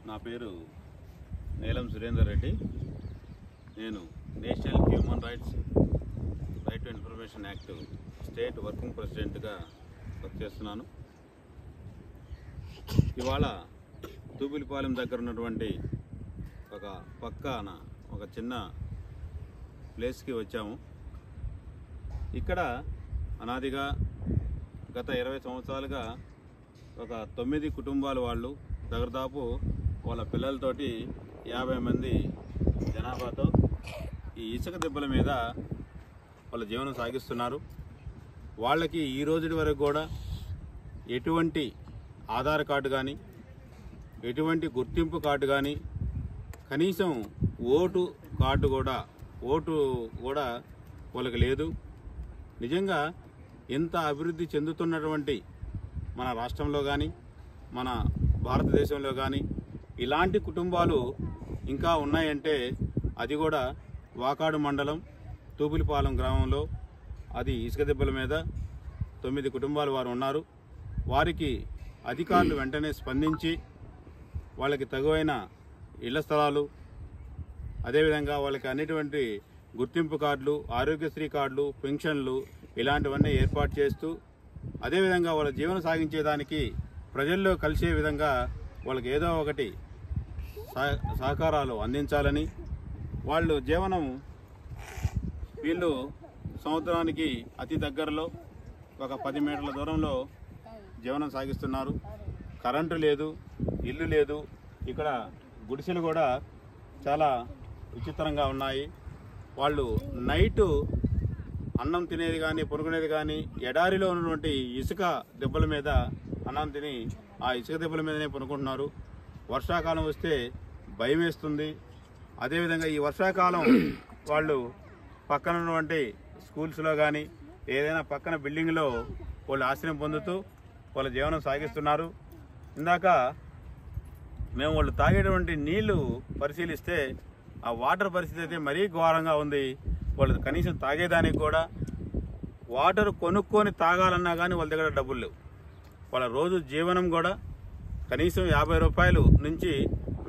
నా పేరు నీలం సురేందర్ రెడ్డి. నేను national human right to information act state working ప్రెసిడెంట్గా వర్క్ చేస్తున్నాను. ఇవాళ తూపిలిపాలెం దగ్గర ఉన్నటువంటి ఒక పక్కన ఒక చిన్న ప్లేస్కి వచ్చాము. ఇక్కడ అనాదిగా గత 20 సంవత్సరాలుగా ఒక 9 కుటుంబాల వాళ్ళు దగ్గరదాపు వాళ్ళ పిల్లలతోటి 50 మంది జనాభాతో ఈ ఇసుక దెబ్బల మీద వాళ్ళ జీవనం సాగిస్తున్నారు. వాళ్ళకి ఈ రోజు వరకు కూడా ఎటువంటి ఆధార్ కార్డు కానీ ఎటువంటి గుర్తింపు కార్డు కానీ కనీసం ఓటు కూడా వాళ్ళకి లేదు. నిజంగా ఇంత అభివృద్ధి చెందుతున్నటువంటి మన రాష్ట్రంలో కానీ మన భారతదేశంలో కానీ ఇలాంటి కుటుంబాలు ఇంకా ఉన్నాయంటే అది కూడా వాకాడు మండలం తూపిలిపాలెం గ్రామంలో అది ఇసుక దెబ్బల మీద 9 కుటుంబాలు వారు ఉన్నారు. వారికి అధికారులు వెంటనే స్పందించి వాళ్ళకి తగువైన ఇళ్ల స్థలాలు, అదేవిధంగా వాళ్ళకి అన్నిటువంటి గుర్తింపు కార్డులు, ఆరోగ్యశ్రీ కార్డులు, పెన్షన్లు ఇలాంటివన్నీ ఏర్పాటు చేస్తూ అదేవిధంగా వాళ్ళ జీవనం సాగించేదానికి ప్రజల్లో కలిసే విధంగా వాళ్ళకి ఏదో ఒకటి సహకారాలు అందించాలని వాళ్ళు వీళ్ళు సంవత్సరానికి అతి దగ్గరలో ఒక 10 మీటర్ల దూరంలో జీవనం సాగిస్తున్నారు. కరెంటు లేదు, ఇల్లు లేదు. ఇక్కడ గుడిసెలు కూడా చాలా విచిత్రంగా ఉన్నాయి. వాళ్ళు నైటు అన్నం తినేది కానీ పడుకునేది కానీ ఎడారిలో ఉన్నటువంటి ఇసుక దెబ్బల మీద అన్నం తిని ఆ ఇసుక దెబ్బల మీదనే పడుకుంటున్నారు. వర్షాకాలం వస్తే భయం వేస్తుంది. అదేవిధంగా ఈ వర్షాకాలం వాళ్ళు పక్కన ఉన్నటువంటి స్కూల్స్లో కానీ ఏదైనా పక్కన బిల్డింగ్లో వాళ్ళు ఆశ్రయం పొందుతూ వాళ్ళ జీవనం సాగిస్తున్నారు. ఇందాక మేము వాళ్ళు తాగేటువంటి నీళ్లు పరిశీలిస్తే ఆ వాటర్ పరిస్థితి అయితే మరీ ఘోరంగా ఉంది. వాళ్ళు కనీసం తాగేదానికి కూడా వాటర్ కొనుక్కొని తాగాలన్నా కానీ వాళ్ళ దగ్గర డబ్బులు లేవు. వాళ్ళ రోజు జీవనం కూడా కనీసం 50 రూపాయలు నుంచి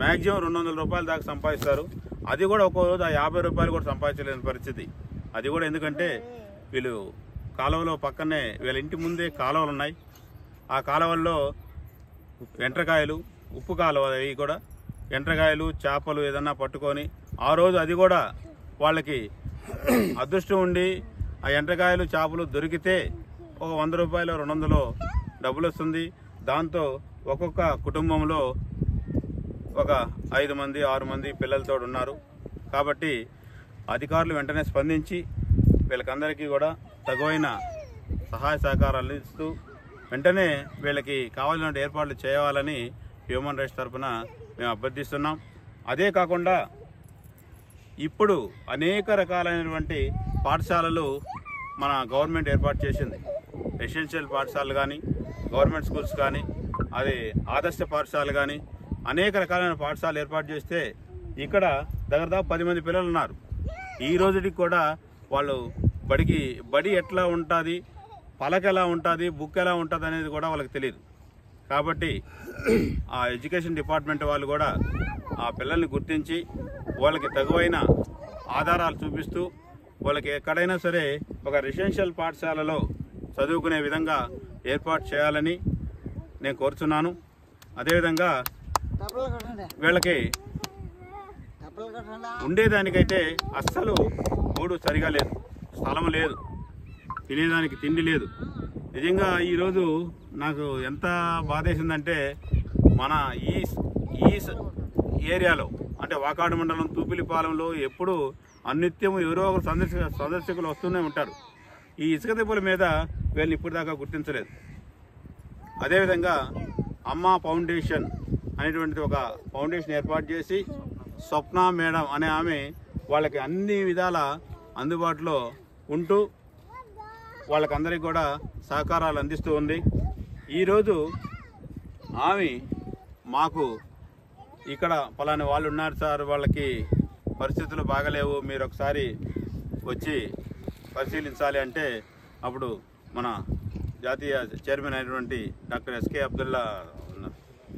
మ్యాక్సిమం 200 రూపాయల దాకా సంపాదిస్తారు. అది కూడా ఒక్కో రోజు ఆ 50 రూపాయలు కూడా సంపాదించలేని పరిస్థితి. అది కూడా ఎందుకంటే వీళ్ళు కాలువలో పక్కనే వీళ్ళ ఇంటి ముందే కాలువలు ఉన్నాయి. ఆ కాలువల్లో ఎండ్రకాయలు, ఉప్పు కాలువ అవి కూడా ఎండ్రకాయలు, చేపలు ఏదన్నా పట్టుకొని ఆ రోజు అది కూడా వాళ్ళకి అదృష్టం ఉండి ఆ ఎండ్రకాయలు, చేపలు దొరికితే ఒక 100 రూపాయలు 200 డబ్బులు వస్తుంది. దాంతో ఒక్కొక్క కుటుంబంలో ఒక 5 మంది 6 మంది పిల్లలతో ఉన్నారు. కాబట్టి అధికారులు వెంటనే స్పందించి వీళ్ళకందరికీ కూడా తగువైన సహాయ సహకారాలు ఇస్తూ వెంటనే వీళ్ళకి కావాల్సిన ఏర్పాట్లు చేయాలని హ్యూమన్ రైట్స్ తరఫున మేము అభ్యర్థిస్తున్నాం. అదే కాకుండా ఇప్పుడు అనేక రకాలైనటువంటి పాఠశాలలు మన గవర్నమెంట్ ఏర్పాటు చేసింది. రెసిడెన్షియల్ పాఠశాలలు కానీ, గవర్నమెంట్ స్కూల్స్ కానీ, అది ఆదర్శ పాఠశాలలు కానీ అనేక రకాలైన పాఠశాలలు ఏర్పాటు చేస్తే ఇక్కడ దగ్గరదాపు 10 మంది పిల్లలు ఉన్నారు. ఈ రోజుకి కూడా వాళ్ళు బడి ఎట్లా ఉంటుంది, పలక ఎలా ఉంటుంది, బుక్ ఎలా ఉంటుంది అనేది కూడా వాళ్ళకి తెలియదు. కాబట్టి ఆ ఎడ్యుకేషన్ డిపార్ట్మెంట్ వాళ్ళు కూడా ఆ పిల్లల్ని గుర్తించి వాళ్ళకి తగువైన ఆధారాలు చూపిస్తూ వాళ్ళకి ఎక్కడైనా సరే ఒక రెసిడెన్షియల్ పాఠశాలలో చదువుకునే విధంగా ఏర్పాటు చేయాలని నేను కోరుతున్నాను. అదేవిధంగా వీళ్ళకి ఉండేదానికైతే అస్సలు గూడు సరిగా లేదు, స్థలం లేదు, తినేదానికి తిండి లేదు. నిజంగా ఈరోజు నాకు ఎంత బాధేసిందంటే మన ఈ ఏరియాలో అంటే వాకాడు మండలం తూపిలిపాలెంలో ఎప్పుడు అనిత్యం ఎవరో ఒకరు సందర్శకులు వస్తూనే ఉంటారు. ఈ ఇసుక దెబ్బల మీద వీళ్ళని ఇప్పటిదాకా గుర్తించలేదు. అదేవిధంగా అమ్మ ఫౌండేషన్ అనేటువంటిది ఒక ఫౌండేషన్ ఏర్పాటు చేసి స్వప్న మేడం అనే ఆమె వాళ్ళకి అన్ని విధాల అందుబాటులో ఉంటూ వాళ్ళకందరికీ కూడా సహకారాలు అందిస్తూ ఉంది. ఈరోజు ఆమె మాకు ఇక్కడ పలాని వాళ్ళు ఉన్నారు సార్, వాళ్ళకి పరిస్థితులు బాగలేవు, మీరు ఒకసారి వచ్చి పరిశీలించాలి అంటే అప్పుడు మన జాతీయ చైర్మన్ అయినటువంటి డాక్టర్ ఎస్కే అబ్దుల్లా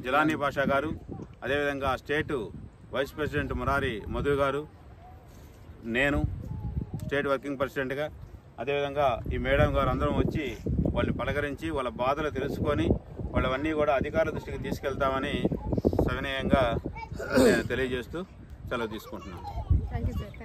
జిలానీ బాషా గారు, అదేవిధంగా స్టేటు వైస్ ప్రెసిడెంట్ మురారి మధు గారు, నేను స్టేట్ వర్కింగ్ ప్రెసిడెంట్గా, అదేవిధంగా ఈ మేడం గారు అందరం వచ్చి వాళ్ళని పలకరించి వాళ్ళ బాధలు తెలుసుకొని వాళ్ళవన్నీ కూడా అధికారుల దృష్టికి తీసుకెళ్తామని సవినయంగా తెలియజేస్తూ సెలవు తీసుకుంటున్నాను. Thank you sir.